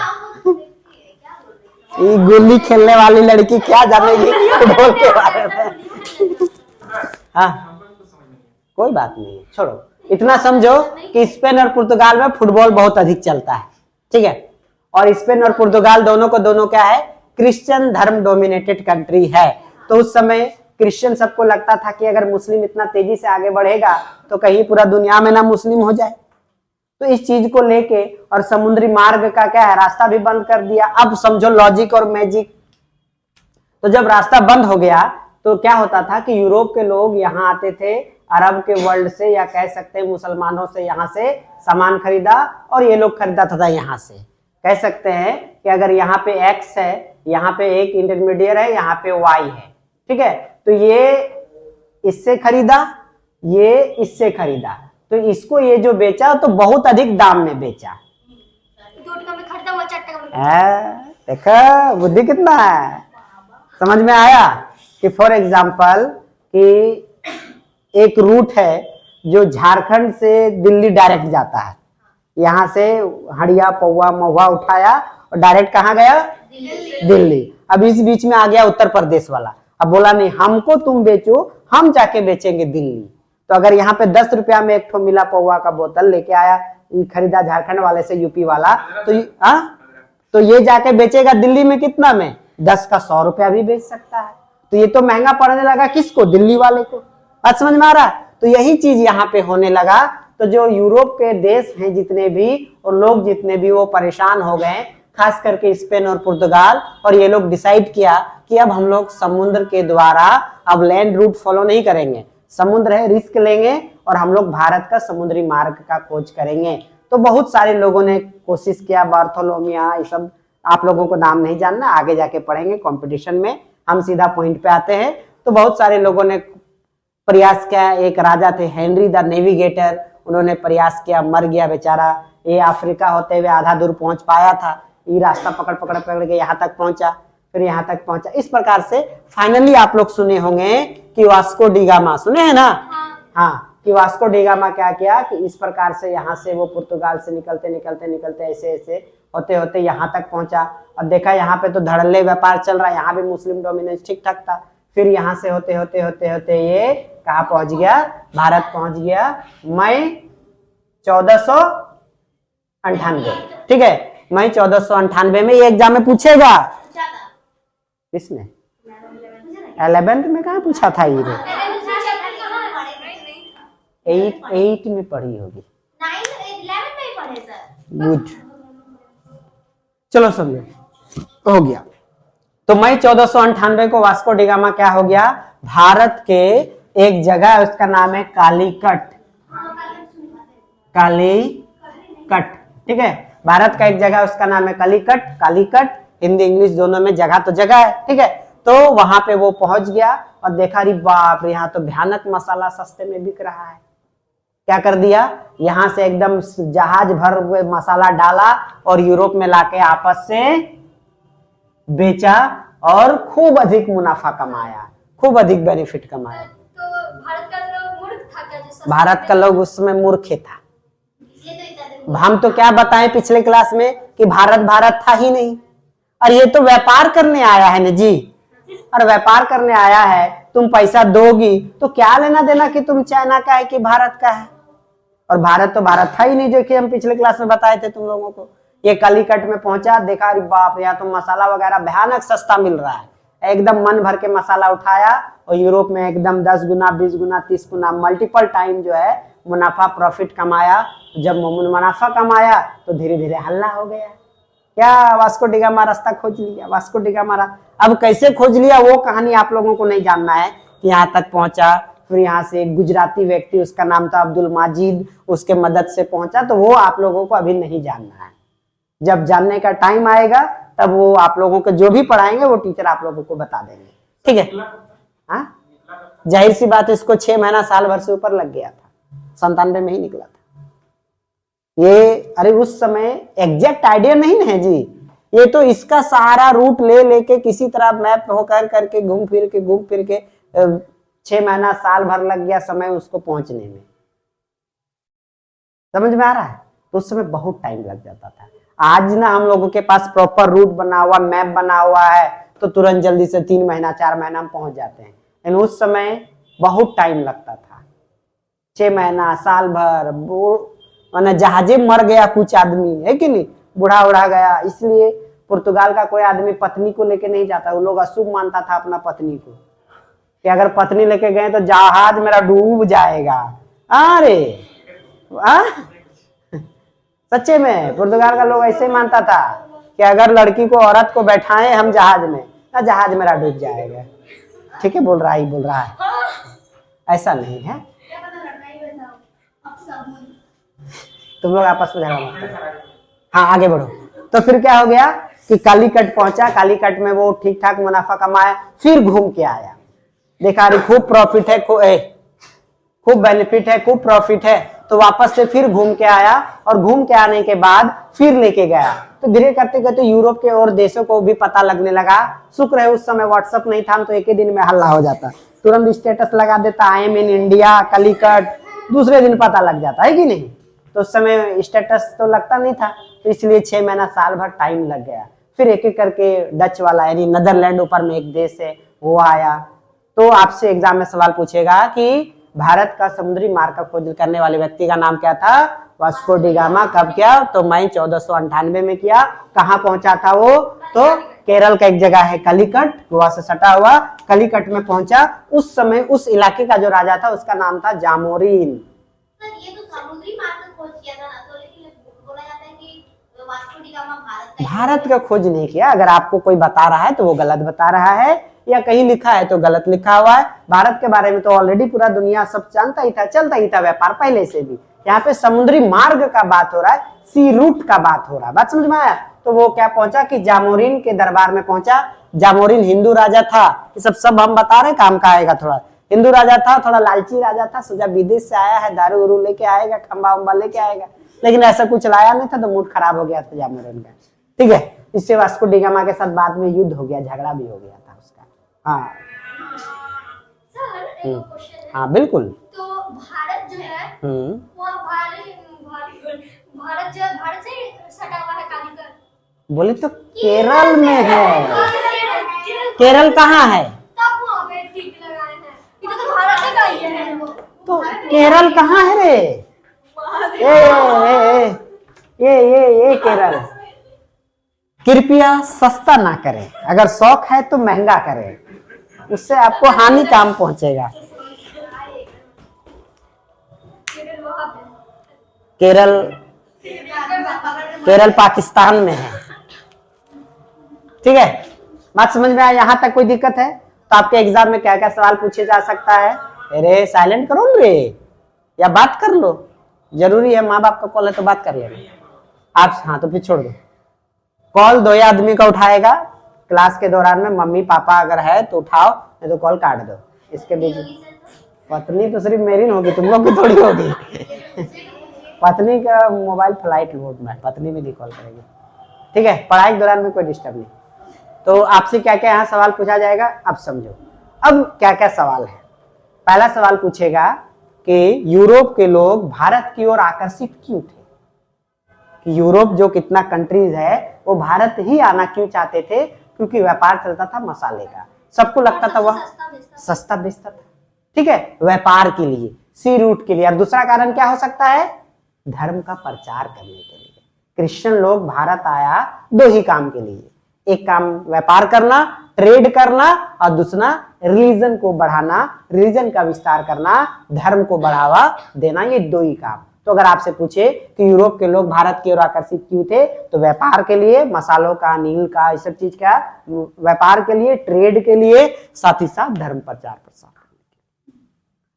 ये गोली खेलने वाली लड़की क्या जानेगी फुटबॉल के बारे में। हाँ कोई बात नहीं, छोड़ो। इतना समझो कि स्पेन और पुर्तगाल में फुटबॉल बहुत अधिक चलता है, ठीक है। और स्पेन और पुर्तगाल दोनों को दोनों क्या है, क्रिश्चियन धर्म डोमिनेटेड कंट्री है। तो उस समय क्रिश्चियन सबको लगता था कि अगर मुस्लिम इतना तेजी से आगे बढ़ेगा तो कहीं पूरा दुनिया में ना मुस्लिम हो जाए। तो इस चीज को लेके और समुद्री मार्ग का क्या है, रास्ता भी बंद कर दिया। अब समझो लॉजिक और मैजिक। तो जब रास्ता बंद हो गया तो क्या होता था कि यूरोप के लोग यहाँ आते थे, अरब के वर्ल्ड से, या कह सकते हैं मुसलमानों से यहाँ से सामान खरीदा, और ये लोग खरीदा था यहाँ से। कह सकते हैं कि अगर यहाँ पे X है, यहाँ पे एक इंटरमीडिएट है, यहाँ पे Y है, ठीक है। तो ये इससे खरीदा, ये इससे खरीदा, तो इसको ये जो बेचा तो बहुत अधिक दाम में बेचा। 2 टका में खरीदा हुआ 4 टका में। देखा बुद्धि कितना है, समझ में आया। कि फॉर एग्जाम्पल कि एक रूट है जो झारखंड से दिल्ली डायरेक्ट जाता है, यहाँ से हड़िया पौवा महुआ उठाया और डायरेक्ट कहाँ गया, दिल्ली। अब इस बीच में आ गया उत्तर प्रदेश वाला, अब बोला नहीं हमको तुम बेचो, हम जाके बेचेंगे दिल्ली। तो अगर यहाँ पे 10 रुपया में एक ठो मिला पौवा का बोतल लेके आया, खरीदा झारखंड वाले से यूपी वाला, तो ये जाके बेचेगा दिल्ली में कितना में, 10 का 100 रुपया भी बेच सकता है। तो ये तो महंगा पड़ने लगा किसको, दिल्ली वाले को। बात समझ में आ रहा है। तो यही चीज यहाँ पे होने लगा। तो जो यूरोप के देश हैं जितने भी, और लोग जितने भी, वो परेशान हो गए, खास करके स्पेन और पुर्तगाल। और ये लोग डिसाइड किया कि अब हम लोग समुद्र के द्वारा अब लैंड रूट फॉलो नहीं करेंगे, समुद्र है रिस्क लेंगे और हम लोग भारत का समुद्री मार्ग का खोज करेंगे। तो बहुत सारे लोगों ने कोशिश किया, बार्थोलोमिया, ये सब आप लोगों को नाम नहीं जानना, आगे जाके पढ़ेंगे कंपटीशन में। हम सीधा पॉइंट पे आते हैं। तो बहुत सारे लोगों ने प्रयास किया। एक राजा थे हेनरी द नेविगेटर, उन्होंने प्रयास किया, मर गया बेचारा। ये अफ्रीका होते हुए आधा दूर पहुंच पाया था, ये रास्ता पकड़ पकड़ पकड़ के यहाँ तक पहुंचा, फिर यहाँ तक पहुंचा। इस प्रकार से फाइनली आप लोग सुने होंगे कि वास्को डी गामा, सुने हैं ना। हाँ, कि वास्को डी गामा क्या किया कि इस प्रकार से यहाँ से वो पुर्तगाल से निकलते निकलते निकलते ऐसे ऐसे होते होते यहाँ तक पहुंचा। और देखा यहाँ पे तो धड़ल्ले व्यापार चल रहा है, यहाँ भी मुस्लिम डोमिनेंस ठीक ठाक था। फिर यहाँ से होते होते होते होते ये कहाँ पहुंच गया, भारत पहुंच गया मई 1498। ठीक है, मई 1498 में। ये एग्जाम में पूछेगा, किसमें 11th में कहाँ पूछा था ये, 8 में पढ़ी होगी। 11 में ही पढ़े सर। गुड, चलो समझो, हो गया। तो मई 1498 को वास्को डी गामा क्या हो गया, भारत के एक जगह है उसका नाम है कालीकट। कालीकट, ठीक है, भारत का एक जगह उसका नाम है कालीकट। कालीकट हिंदी इंग्लिश दोनों में जगह तो जगह है, ठीक है। तो वहां पे वो पहुंच गया और देखा, अरे बाप रे, यहाँ तो भयानक मसाला सस्ते में बिक रहा है। क्या कर दिया, यहां से एकदम जहाज भर हुए मसाला डाला और यूरोप में लाके आपस से बेचा और खूब अधिक मुनाफा कमाया, खूब अधिक बेनिफिट कमाया। तो भारत का लोग मूर्ख था क्या, जो भारत का लोग उस समय मूर्ख था। ये तो इतना हम तो क्या बताएं पिछले क्लास में कि भारत भारत था ही नहीं, और ये तो व्यापार करने आया है ना जी। और व्यापार करने आया है, तुम पैसा दोगी तो क्या लेना देना कि तुम चाइना का है कि भारत का है। और भारत तो भारत था ही नहीं, जो कि हम पिछले क्लास में बताए थे तुम लोगों को। ये कालीकट में पहुंचा, देखा, अरे बाप रे, तो मसाला वगैरह भयानक सस्ता मिल रहा है। एकदम मन भर के मसाला उठाया और यूरोप में एकदम 10 गुना 20 गुना 30 गुना मल्टीपल टाइम जो है मुनाफा प्रॉफिट कमाया। जब मुनाफा कमाया तो धीरे धीरे हल्ला हो गया। क्या वास्को डी गामा रास्ता खोज लिया, वास्को डी गामा। अब कैसे खोज लिया वो कहानी आप लोगों को नहीं जानना है कि यहाँ तक पहुंचा। फिर यहाँ से एक गुजराती व्यक्ति, उसका नाम था अब्दुल माजिद, उसके मदद से पहुंचा। तो वो आप लोगों को अभी नहीं जानना है, जब जानने का टाइम आएगा तब वो आप लोगों को जो भी पढ़ाएंगे वो टीचर आप लोगों को बता देंगे, ठीक है। हाँ, जाहिर सी बात है, इसको 6 महीना साल भर से ऊपर लग गया था, 97 में ही निकला था। ये अरे उस समय एग्जैक्ट आइडिया नहीं है जी, ये तो इसका सारा रूट ले लेके किसी तरह मैप होकर करके घूम फिर के 6 महीना साल भर लग गया समय उसको पहुंचने में। समझ में आ रहा है? तो उस समय बहुत टाइम लग जाता था। आज ना हम लोगों के पास प्रॉपर रूट बना हुआ, मैप बना हुआ है, तो तुरंत जल्दी से 3 महीना 4 महीना हम पहुंच जाते हैं। लेकिन उस समय बहुत टाइम लगता था, 6 महीना साल भर। माने जहाजे मर गया कुछ आदमी, है कि नहीं, बूढ़ा उड़ा गया। इसलिए पुर्तगाल का कोई आदमी पत्नी को लेके नहीं जाता, वो लोग अशुभ मानता था अपना पत्नी को, कि अगर पत्नी लेके गए तो जहाज मेरा डूब जाएगा। अरे सच्चे में पुर्तगाल का लोग ऐसे मानता था कि अगर लड़की को औरत को बैठाएं हम जहाज में, ना जहाज मेरा डूब जाएगा। ठीक है, बोल रहा है, ऐसा नहीं है। तुम लोग आपस में झगड़ा मत करो। हाँ आगे बढ़ो। तो फिर क्या हो गया कि कालीकट पहुंचा, कालीकट में वो ठीक ठाक मुनाफा कमाया, फिर घूम के आया, देखा अरे खूब प्रॉफिट है, खूब बेनिफिट है, खूब प्रॉफिट है, तो वापस से फिर घूम के आया, और घूम के आने के बाद फिर लेके गया। तो धीरे करते करते यूरोप के और देशों को भी पता लगने लगा। शुक्र है उस समय व्हाट्सएप नहीं था, तो एक ही दिन में हल्ला हो जाता, तुरंत स्टेटस लगा देता I am in India Calicut, दूसरे दिन पता लग जाता है कि नहीं। तो उस समय स्टेटस तो लगता नहीं था, तो इसलिए 6 महीना साल भर टाइम लग गया। फिर एक एक करके डच वाला यानी नीदरलैंड ऊपर में एक देश है वो आया। तो आपसे एग्जाम में सवाल पूछेगा कि भारत का समुद्री मार्ग का खोज करने वाले व्यक्ति का नाम क्या था? Vasco D gamma. कब किया? तो मई 1498 में किया। कहाँ पहुंचा था वो? तो केरल का एक जगह है कलिकट, गोवा से सटा हुआ, कलिकट में पहुंचा। उस समय उस इलाके का जो राजा था उसका नाम था जामोरिन। सर ये तो समुद्री मार्ग का खोज किया था ना, तो लेकिन बोला जाता है कि वास्को डी गामा भारत का खोज नहीं किया। अगर आपको कोई बता रहा है तो वो गलत बता रहा है, या कहीं लिखा है तो गलत लिखा हुआ है। भारत के बारे में तो ऑलरेडी पूरा दुनिया सब जानता ही था, चलता ही था व्यापार पहले से भी। यहाँ पे समुद्री मार्ग का बात हो रहा है, सी रूट का बात हो रहा है। बात समझ में आया? तो वो क्या पहुंचा कि जामोरिन के दरबार में पहुंचा। जामोरिन हिंदू राजा था, ये सब हम बता रहे, काम का आएगा। थोड़ा हिंदू राजा था, थोड़ा लालची राजा था, सोचा विदेश से आया है दारू उरू लेके आएगा, खंबा उम्बा लेके आएगा, लेकिन ऐसा कुछ लाया नहीं था, तो मूड खराब हो गया था जामोरिन का। ठीक है, इससे वास्को डी गामा के साथ बाद में युद्ध हो गया, झगड़ा भी हो गया था उसका। हाँ सर एक क्वेश्चन है। हाँ बिल्कुल। तो भारत जो है वो भारत से सटा हुआ है कालीकट। बोले तो केरल में है। केरल कहाँ है? तब वहाँ पे ठीक लगाए हैं, इधर तो भारत का ही है। तो केरल कहाँ है रे? ये केरल। कृपया सस्ता ना करें, अगर शौक है तो महंगा करें, उससे आपको हानि काम पहुंचेगा। केरल पाकिस्तान में है। ठीक है, बात समझ में आया? यहां तक कोई दिक्कत है? तो आपके एग्जाम में क्या क्या सवाल पूछे जा सकता है? अरे साइलेंट करो रे, या बात कर लो, जरूरी है, माँ बाप का कॉल है तो बात कर लेना आप। हाँ तो फिर छोड़ दो कॉल, 2 आदमी का उठाएगा क्लास के दौरान में। मम्मी पापा अगर है तो उठाओ, नहीं तो कॉल काट दो। इसके बीच पत्नी तो सिर्फ मेरी होगी, तुम लोग की थोड़ी होगी। पत्नी का मोबाइल फ्लाइट मोड में, पत्नी भी नहीं कॉल करेगी। ठीक है, पढ़ाई के दौरान में कोई डिस्टर्ब नहीं। तो आपसे क्या क्या यहाँ सवाल पूछा जाएगा, अब समझो। अब क्या क्या सवाल है? पहला सवाल पूछेगा कि यूरोप के लोग भारत की ओर आकर्षित क्यों थे? कि यूरोप जो कितना कंट्रीज है वो भारत ही आना क्यों चाहते थे? क्योंकि व्यापार चलता था मसाले का, सबको लगता था वह सस्ता बेचता था। ठीक है, व्यापार के लिए, सी रूट के लिए। और दूसरा कारण क्या हो सकता है? धर्म का प्रचार करने के लिए। क्रिश्चियन लोग भारत आया 2 ही काम के लिए, एक काम व्यापार करना, ट्रेड करना, और दूसरा रिलीजन को बढ़ाना, रिलीजन का विस्तार करना, धर्म को बढ़ावा देना, ये 2 ही काम। तो अगर आपसे पूछे कि यूरोप के लोग भारत की ओर आकर्षित क्यों थे, तो व्यापार के लिए, मसालों का, नील का, इस सब चीज का व्यापार के लिए, ट्रेड के लिए, साथ ही साथ धर्म प्रचार प्रसार।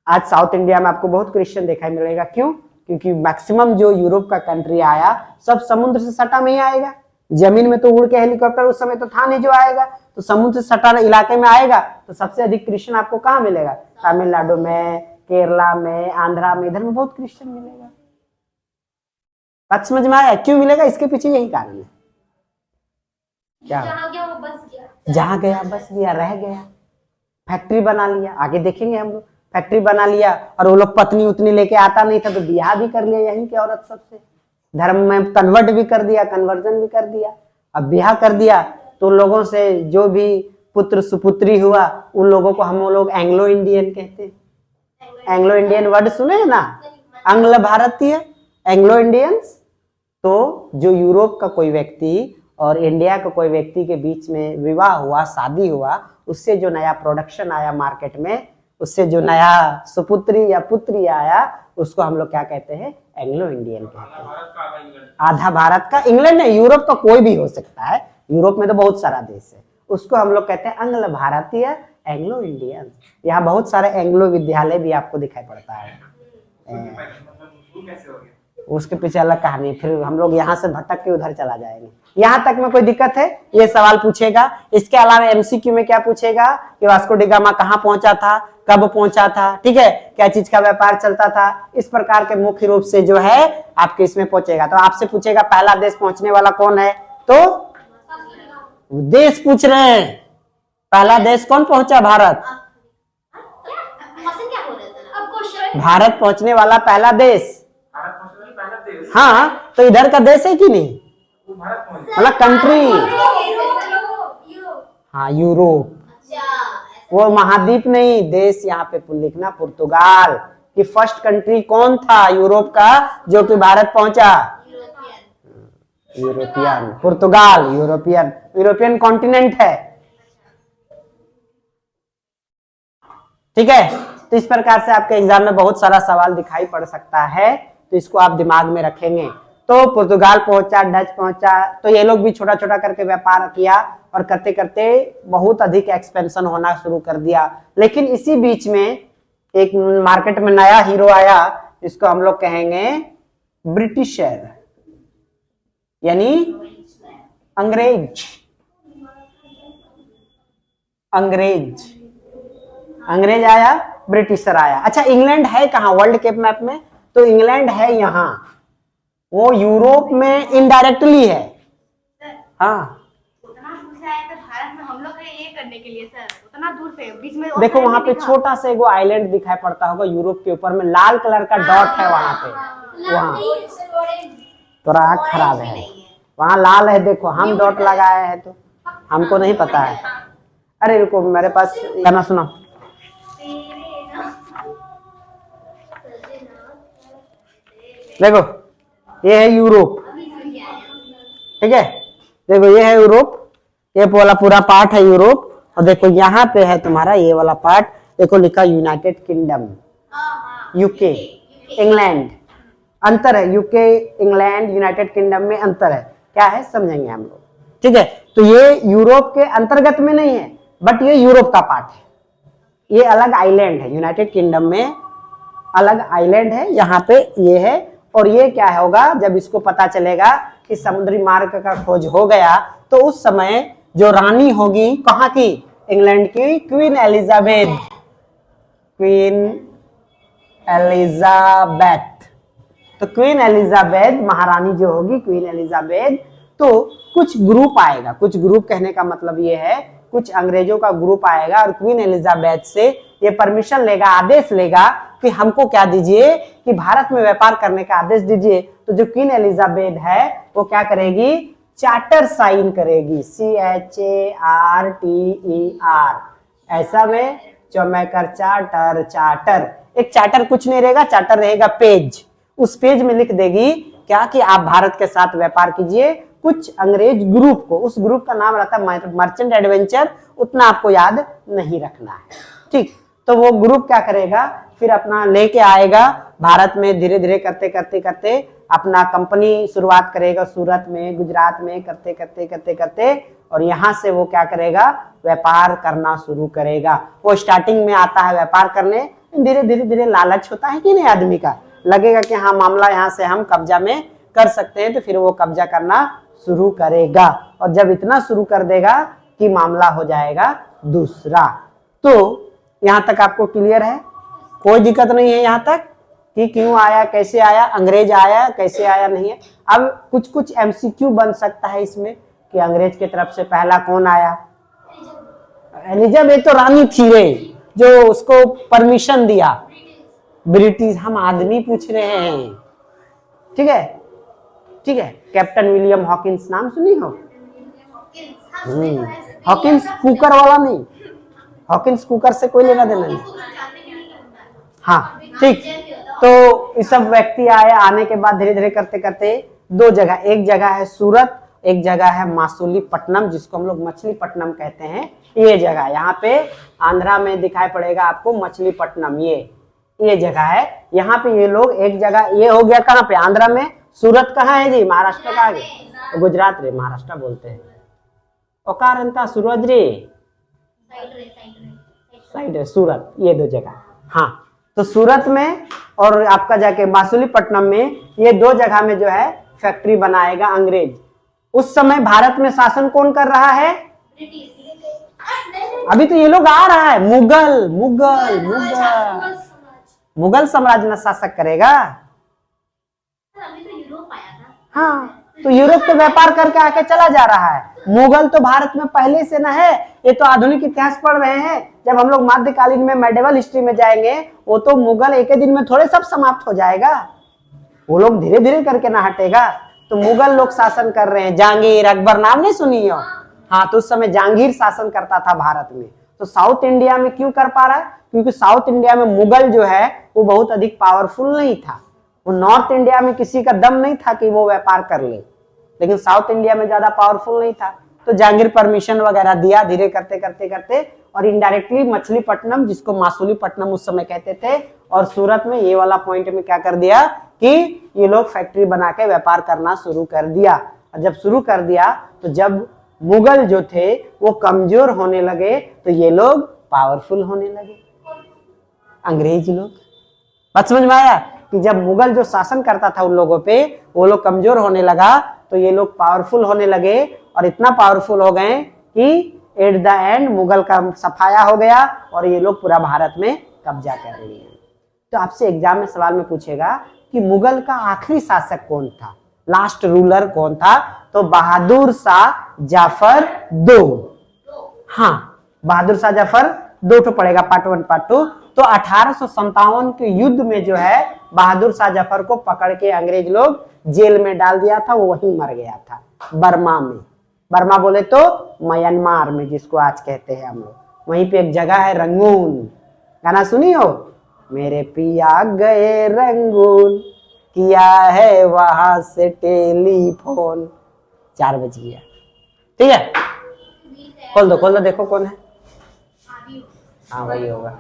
आज साउथ इंडिया में आपको बहुत क्रिश्चियन दिखाई मिलेगा। क्यों? क्योंकि मैक्सिमम जो यूरोप का कंट्री आया सब समुद्र से सटा में ही आएगा। जमीन में तो उड़ के हेलीकॉप्टर उस समय तो था नहीं जो आएगा, तो समुद्र से सटा इलाके में आएगा। तो सबसे अधिक क्रिश्चियन आपको कहाँ मिलेगा? तमिलनाडु में, केरला में, आंध्रा में, इधर में बहुत क्रिश्चियन मिलेगा। बात समझ में आया? क्यों मिलेगा? इसके पीछे यही कारण है। क्या जहाँ गया वो बस गया। जहां गया बस गया, रह गया, फैक्ट्री बना लिया। आगे देखेंगे हम लोग, फैक्ट्री बना लिया और वो लोग पत्नी उतनी लेके आता नहीं था तो ब्याह भी कर लिया यहीं के औरत सबसे, धर्म में कन्वर्ट भी कर दिया, कन्वर्जन भी कर दिया। अब ब्याह कर दिया तो लोगों से जो भी पुत्र सुपुत्री हुआ उन लोगों को हम लोग एंग्लो इंडियन कहते हैं। एंग्लो इंडियन वर्ड सुने हैं ना, आंग्ल भारतीय, एंग्लो इंडियंस। तो जो यूरोप का कोई व्यक्ति और इंडिया का कोई व्यक्ति के बीच में विवाह हुआ, शादी हुआ, उससे जो नया प्रोडक्शन आया मार्केट में, उससे जो नया सुपुत्री या पुत्री आया, उसको हम लोग क्या कहते हैं? एंग्लो इंडियन कहते हैं। आधा भारत का, इंग्लैंड है, यूरोप का कोई भी हो सकता है, यूरोप में तो बहुत सारा देश है, उसको हम लोग कहते हैं आंग्ल भारतीय, एंग्लो इंडियन। यहाँ बहुत सारे एंग्लो विद्यालय भी आपको दिखाई पड़ता है। उसके पीछे अलग कहानी, फिर हम लोग यहाँ से भटक के उधर चला जाएंगे। यहाँ तक में कोई दिक्कत है? ये सवाल पूछेगा। इसके अलावा एमसीक्यू में क्या पूछेगा कि वास्को डी गामा कहाँ पहुंचा था, कब पहुंचा था, ठीक है, क्या चीज का व्यापार चलता था, इस प्रकार के मुख्य रूप से जो है आपके इसमें पहुंचेगा। तो आपसे पूछेगा पहला देश पहुंचने वाला कौन है, तो देश पूछ रहे हैं, पहला देश कौन पहुंचा? भारत। क्वेश्चन क्या बोल रहे थे? अब क्वेश्चन भारत पहुंचने वाला पहला देश। हाँ, तो इधर का देश है कि नहीं, मतलब कंट्री। हाँ, यूरोप, वो महाद्वीप नहीं, देश यहाँ पे लिखना। पुर्तगाल की फर्स्ट कंट्री कौन था यूरोप का जो कि भारत पहुंचा? यूरोपियन, पुर्तगाल यूरोपियन, यूरोपियन कॉन्टिनेंट है, ठीक है। तो इस प्रकार से आपके एग्जाम में बहुत सारा सवाल दिखाई पड़ सकता है, तो इसको आप दिमाग में रखेंगे। तो पुर्तगाल पहुंचा, डच पहुंचा, तो ये लोग भी छोटा छोटा करके व्यापार किया और करते करते बहुत अधिक एक्सपेंशन होना शुरू कर दिया। लेकिन इसी बीच में एक मार्केट में नया हीरो आया, इसको हम लोग कहेंगे ब्रिटिशर, यानी अंग्रेज। अंग्रेज, अंग्रेज आया, ब्रिटिशर आया। अच्छा, इंग्लैंड है कहाँ वर्ल्ड के मैप में? तो इंग्लैंड है यहाँ, वो यूरोप में इनडायरेक्टली है। हाँ, उतना दूर से आए थे भारत में हम लोग ये करने के लिए सर, उतना दूर से बीच में देखो वहां पे छोटा सा एगो आइलैंड दिखाई पड़ता होगा यूरोप के ऊपर में, लाल कलर का डॉट है वहां पे, वहां थोड़ा आँख खराब है, वहां लाल है, देखो हम डॉट लगाए हैं तो हमको नहीं पता है। अरे रुको, मेरे पास गाना सुना। देखो ये है यूरोप, ठीक है, देखो ये है यूरोप, ये वाला पूरा पार्ट है यूरोप, और देखो यहाँ पे है तुम्हारा ये वाला पार्ट, देखो लिखा यूनाइटेड किंगडम, यूके, इंग्लैंड। अंतर है, यूके इंग्लैंड यूनाइटेड किंगडम में अंतर है, क्या है समझेंगे हम लोग, ठीक है। तो ये यूरोप के अंतर्गत में नहीं है, बट ये यूरोप का पार्ट है, ये अलग आइलैंड है, यूनाइटेड किंगडम में अलग आइलैंड है, यहाँ पे ये है। और ये क्या होगा, जब इसको पता चलेगा कि समुद्री मार्ग का खोज हो गया, तो उस समय जो रानी होगी कहाँ की, इंग्लैंड की, क्वीन एलिजाबेथ, क्वीन एलिजाबेथ। तो क्वीन एलिजाबेथ महारानी जो होगी, क्वीन एलिजाबेथ, तो कुछ ग्रुप आएगा, कुछ ग्रुप कहने का मतलब ये है कुछ अंग्रेजों का ग्रुप आएगा और क्वीन एलिजाबेथ से ये परमिशन लेगा, आदेश लेगा कि हमको क्या दीजिए, कि भारत में व्यापार करने का आदेश दीजिए। तो जो क्वीन एलिजाबेथ है वो क्या करेगी, चार्टर साइन करेगी, CHARTER, ऐसा में चौमेकर चार्टर, चार्टर, एक चार्टर कुछ नहीं रहेगा, चार्टर रहेगा पेज, उस पेज में लिख देगी क्या कि आप भारत के साथ व्यापार कीजिए, कुछ अंग्रेज ग्रुप को, उस ग्रुप का नाम रहता है मर्चेंट एडवेंचर, उतना आपको याद नहीं रखना है, ठीक। तो वो ग्रुप क्या करेगा, फिर अपना लेके आएगा भारत में, धीरे धीरे करते करते करते अपना कंपनी शुरुआत करेगा सूरत में, गुजरात में, करते करते करते करते, और यहाँ से वो क्या करेगा, व्यापार करना शुरू करेगा। वो स्टार्टिंग में आता है व्यापार करने, धीरे धीरे धीरे लालच होता है कि नहीं आदमी का, लगेगा कि हाँ मामला यहाँ से हम कब्जा में कर सकते हैं, तो फिर वो कब्जा करना शुरू करेगा, और जब इतना शुरू कर देगा कि मामला हो जाएगा दूसरा। तो यहाँ तक आपको क्लियर है, कोई दिक्कत नहीं है यहाँ तक, कि क्यों आया, कैसे आया, अंग्रेज आया, कैसे आया, नहीं है। अब कुछ कुछ एमसीक्यू बन सकता है इसमें कि अंग्रेज की तरफ से पहला कौन आया? एलिजाबेथ तो रानी थी रे, जो उसको परमिशन दिया। ब्रिटिश, हम आदमी पूछ रहे हैं, ठीक है, ठीक है। कैप्टन विलियम हॉकिंस नाम सुनी हो? हॉकिंस कुकर वाला नहीं, हॉकिंस कुकर से कोई लेना देना नहीं। हाँ ठीक। तो ये सब व्यक्ति आए, आने के बाद धीरे धीरे करते करते दो जगह, एक जगह है सूरत, एक जगह है मासूलीपट्टनम, जिसको हम लोग मछलीपट्टनम कहते हैं। ये जगह यहाँ पे आंध्रा में दिखाई पड़ेगा आपको, मछलीपट्टनम, ये जगह है। यहाँ पे ये लोग एक जगह, ये हो गया कहाँ पे? आंध्रा में। सूरत कहाँ है जी? महाराष्ट्र का आगे, गुजरात रे, महाराष्ट्र बोलते हैं। ओकारणता सूरज रे, साइड है सूरत, ये दो जगह। हाँ, तो सूरत में और आपका जाके मासूलीपट्टनम में, ये दो जगह में जो है फैक्ट्री बनाएगा अंग्रेज। उस समय भारत में शासन कौन कर रहा है? अभी तो ये लोग आ रहा है, मुगल मुगल मुगल मुगल साम्राज्य में शासक करेगा। हाँ, तो यूरोप पे व्यापार करके आके चला जा रहा है। मुगल तो भारत में पहले से ना है, ये तो आधुनिक इतिहास पढ़ रहे हैं। जब हम लोग मध्यकालीन में मेडिवल हिस्ट्री में जाएंगे, वो तो मुगल एक ही दिन में थोड़े सब समाप्त हो जाएगा, वो लोग धीरे धीरे करके ना हटेगा। तो मुगल लोग शासन कर रहे हैं। जहांगीर, अकबर नाम नहीं सुनी हो? हाँ, तो उस समय जहांगीर शासन करता था भारत में। तो साउथ इंडिया में क्यों कर पा रहा है? क्योंकि साउथ इंडिया में मुगल जो है वो बहुत अधिक पावरफुल नहीं था। वो नॉर्थ इंडिया में किसी का दम नहीं था कि वो व्यापार कर ले, लेकिन साउथ इंडिया में ज्यादा पावरफुल नहीं था। तो जहांगीर परमिशन वगैरह दिया, धीरे करते करते करते, और इनडायरेक्टली मछलीपट्टनम, जिसको मासूलीपट्टनम उस समय कहते थे, और सूरत में ये वाला पॉइंट में क्या कर दिया कि ये लोग फैक्ट्री बना के व्यापार करना शुरू कर दिया। और जब शुरू कर दिया तो जब मुगल जो थे वो कमजोर होने लगे, तो ये लोग पावरफुल होने लगे, अंग्रेज लोग। बात समझ में आया कि जब मुगल जो शासन करता था उन लोगों पे, वो लोग कमजोर होने लगा, तो ये लोग पावरफुल होने लगे, और इतना पावरफुल हो गए कि एट द एंड मुगल का सफाया हो गया और ये लोग पूरा भारत में कब्जा कर लिए। तो आपसे एग्जाम में सवाल में पूछेगा कि मुगल का आखिरी शासक कौन था, लास्ट रूलर कौन था? तो बहादुर शाह जफर दो। हाँ, बहादुर शाह जफर दो तो पड़ेगा, पार्ट 1 पार्ट 2। तो 1857 के युद्ध में जो है बहादुर शाह जफर को पकड़ के अंग्रेज लोग जेल में डाल दिया था, वो वहीं मर गया था, बर्मा में। बर्मा बोले तो म्यांमार में, जिसको आज कहते हैं हम लोग। वहीं पे एक जगह है रंगून, गाना सुनी हो? मेरे पिया गए रंगून, किया है वहां से टेलीफोन। 4 बज गया, ठीक है, खोल दो देखो कौन है। हाँ, वही होगा।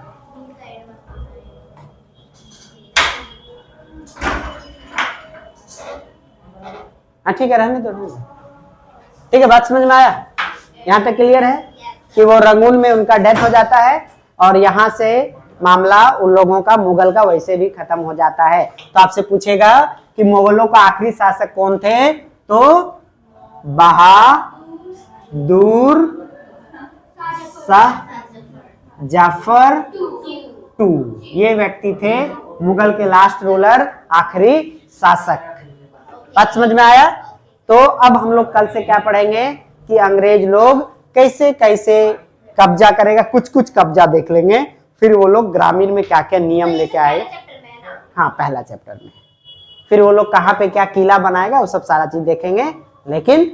हाँ ठीक है, रहने दो। ठीक है, बात समझ में आया? यहाँ तक क्लियर है कि वो रंगून में उनका डेथ हो जाता है, और यहाँ से मामला उन लोगों का, मुगल का, वैसे भी खत्म हो जाता है। तो आपसे पूछेगा कि मुगलों का आखिरी शासक कौन थे? तो बहादुर शाह जफर टू, ये व्यक्ति थे मुगल के लास्ट रूलर, आखिरी शासक। बात समझ में आया? तो अब हम लोग कल से क्या पढ़ेंगे कि अंग्रेज लोग कैसे कैसे कब्जा करेगा, कुछ कुछ कब्जा देख लेंगे, फिर वो लोग ग्रामीण में क्या क्या नियम लेके आए। हाँ, पहला चैप्टर में। फिर वो लोग कहाँ पे क्या किला बनाएगा, वो सब सारा चीज देखेंगे। लेकिन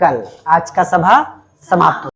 कल आज का सभा समाप्त।